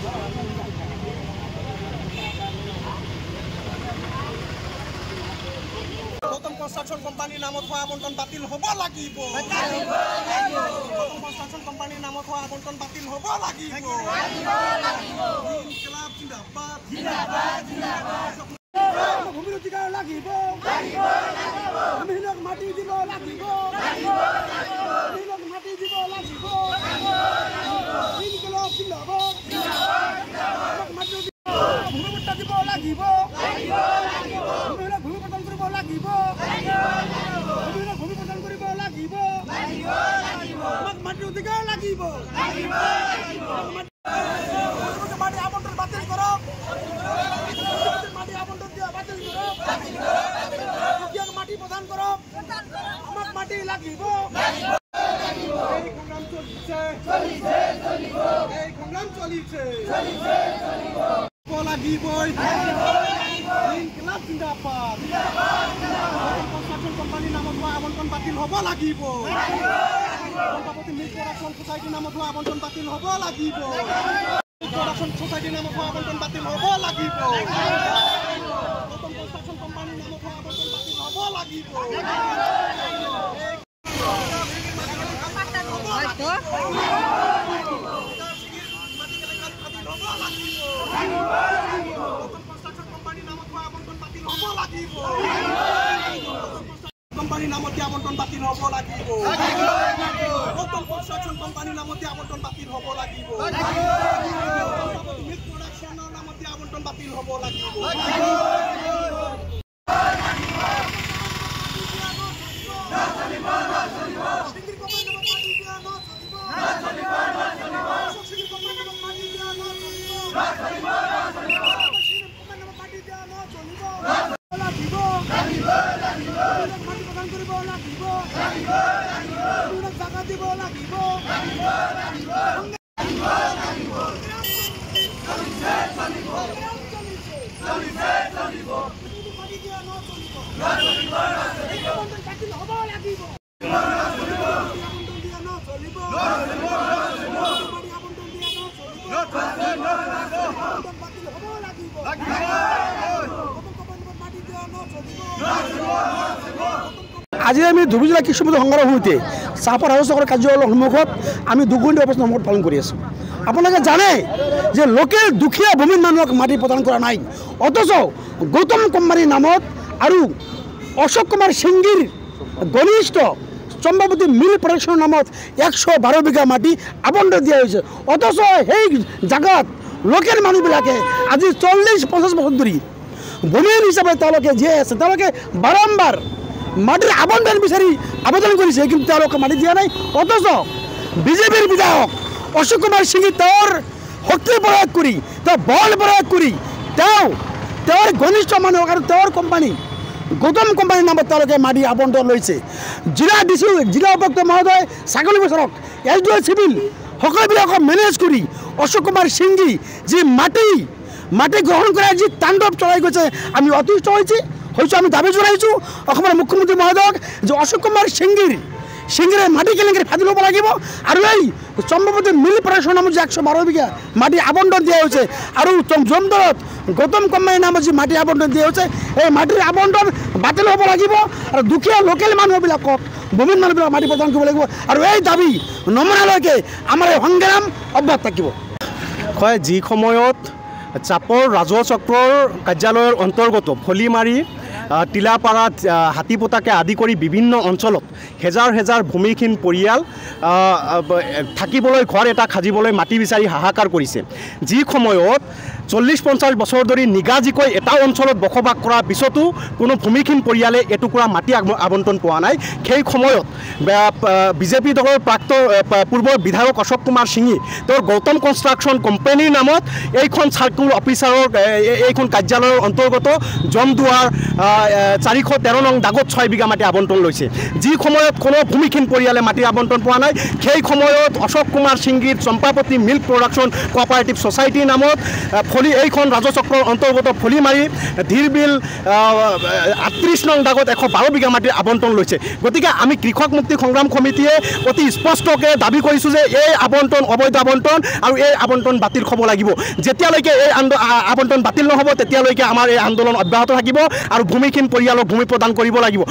Gautam construction কোম্পানির নামত হওয়া আবণ্টন বাতিল হব লাগিব। গৌতম কনস্ট্রাকশন কোম্পানির নামত হওয়া আবণ্টন বাতিল হব লাগিব। ইনকিলাব জিন্দাবাদ, ভূমির অধিকার লাগিব, আমি মাটি দিব লাগিব, মাটি দিব লাগিব। ইনকিলাব জিন্দাবাদ, ভূমিপট্টা দিব লাগিব, ভূমি প্ৰদান কৰিব লাগিব, ভূমি প্ৰদান কৰিব লাগিব, আমাক মাটিৰ অধিকাৰ লাগিব। মাটি আবণ্টন বাতিল কৰক, মাটি আবণ্টন দিয়া বাতিল কৰক, মাটি প্ৰদান কৰক, আমাক মাটি লাগিব। এই সংগ্ৰাম চলিছে, এই সংগ্ৰাম চলিছে, লাগিবই। ইনকিলাব জিন্দাবাদ, কনস্ট্রাকশন কোম্পানির নামত হওয়া আবণ্টন বাতিল হব লাগিব। মিল্ক প্রডাকশন সোসাইটির নামত হওয়া আবণ্টন বাতিল হব লাগিব। প্রডাকশন সোসাইটির নামত হওয়া আবণ্টন বাতিল হব লাগিব। কনস্ট্রাকশন কোম্পানির নামত হওয়া আবণ্টন বাতিল হব লাগিব। কোম্পানির নামতে আবণ্টন বাতিল হব লাগিব। গৌতম কনস্ট্রাকশন কোম্পানির নামতে আবণ্টন বাতিল হব লাগিব। মিল্ক প্রোডাকশনের নামতে আবণ্টন বাতিল হব লাগিব। আজি আমি ধুবুৰী জিলা কৃষি সমিতি সংগ্ৰামৰ সমিতিয়ে চাহপাত হাউচৰ কাৰ্যালয়ৰ সন্মুখত আমি 2 ঘণ্টা অৱস্থান পালন কৰি আছোঁ। আপোনালোকে জানে যে লোকেল দুখীয়া ভূমিৰ মানুহক মাটি প্ৰদান কৰা নাই, অথচ গৌতম কোম্পানীৰ নামত আৰু অশোক কুমাৰ সিংগীৰ ঘনিষ্ঠ চম্পাৱতী মিল প্ৰডাকশ্যনৰ নামত 112 বিঘা মাটি আবণ্টন দিয়া হৈছে। অথচ সেই জাগাত লোকেল মানুহবিলাকে আজি 40-50 বছৰ ধৰি ভূমিহীন হিচাপে তেওঁলোকে জীয়াই আছে। তেওঁলোকে বাৰম্বাৰ মাটিৰ আবণ্টন বিচাৰি আবেদন কৰিছে, কিন্তু তেওঁলোকে মাটি দিয়া নাই। অথচ বিজেপিৰ বিধায়ক অশোক কুমাৰ সিংহে তেওঁৰ শক্তি প্ৰয়োগ কৰি, তেওঁ বল প্ৰয়োগ কৰি তেওঁৰ ঘনিষ্ঠ মানুহক আৰু তেওঁৰ কোম্পানী গৌতম কোম্পানীৰ নামত তেওঁলোকে মাটি আবণ্টন লৈছে। জিলা ডিচি, জিলা উপায়ুক্ত মহোদয়, ছাগলী বছৰক SDO চিভিল সকলোবিলাকক মেনেজ কৰি অশোক কুমাৰ সিংহে যি মাটি গ্ৰহণ কৰাৰ যি তাণ্ডৱ চলাই গৈছে, আমি অতিষ্ঠ হৈছোঁ। আমি দাবী জনাইছোঁ অসমৰ মুখ্যমন্ত্ৰী মহোদয়ক যে অশোক কুমাৰ সিংহে মাটি কেলেংকাৰী ফাঁদি ল'ব লাগিব, আৰু এই চম্পাৱতী মিল প্ৰডাকশ্যনৰ নামত যে 112 বিঘা মাটি আবণ্টন দিয়া হৈছে আৰু জমদৰত গৌতম কোম্পানীৰ নামত যি মাটি আবণ্টন দিয়া হৈছে, এই মাটিৰ আবণ্টন বাতিল হ'ব লাগিব আৰু দুখীয়া লোকেল মানুহবিলাকক ভূমিহীন মানুহবিলাকক মাটি প্ৰদান কৰিব লাগিব। আৰু এই দাবী নমনালৈকে আমাৰ এই সংগ্ৰাম অব্যাহত থাকিব। হয়, যি সময়ত চাপৰ ৰাজহ চক্ৰৰ কাৰ্যালয়ৰ অন্তৰ্গত ফলিমাৰী, টিলাপাৰা, হাতীপোতাকে আদি কৰি বিভিন্ন অঞ্চলত হেজাৰ হেজাৰ ভূমিহীন পৰিয়াল থাকিবলৈ ঘৰ এটা সাজিবলৈ মাটি বিচাৰি হাহাকাৰ কৰিছে। যি সময়ত 40-50 বছৰ ধৰি নিগাজিকৈ এটা অঞ্চলত বসবাস কৰাৰ পিছতো কোনো ভূমিহীন পৰিয়ালে এটুকুৰা মাটি আবণ্টন পোৱা নাই। সেই সময়ত বিজেপি দলৰ পূৰ্বৰ বিধায়ক অশোক কুমাৰ সিংহে তেওঁৰ গৌতম কনষ্ট্ৰাকশ্যন কোম্পানীৰ নামত এইখন চাৰ্কুল অফিচাৰৰ এইখন কাৰ্যালয়ৰ অন্তৰ্গত জমদুৱাৰ, 413 নং দাগত 6 বিঘা মাটি আবণ্টন লৈছে যি সময়ত কোনো ভূমিহীন পৰিয়ালে মাটি আবণ্টন পোৱা নাই সেই সময়ত অশোক কুমাৰ সিংগীৰ চম্পাপতি মিল্ক প্ৰডাকশ্যন কোঅপাৰেটিভ ছ'চাইটিৰ নামত এইখন ৰাজচক্ৰৰ অন্তৰ্গত ফলিমাৰী ধীৰবিল 38 নং দাগত 112 বিঘা মাটি আবণ্টন লৈছে গতিকে আমি কৃষক মুক্তি সংগ্ৰাম সমিতিয়ে অতি স্পষ্টকৈ দাবী কৰিছোঁ যে এই আবণ্টন অবৈধ আবণ্টন আৰু এই আবণ্টন বাতিল হ'ব লাগিব যেতিয়ালৈকে এই আবণ্টন বাতিল নহ'ব তেতিয়ালৈকে আমাৰ এই আন্দোলন অব্যাহত থাকিব আৰু ভূমিহীন পৰিয়ালক ভূমি প্ৰদান কৰিব লাগিব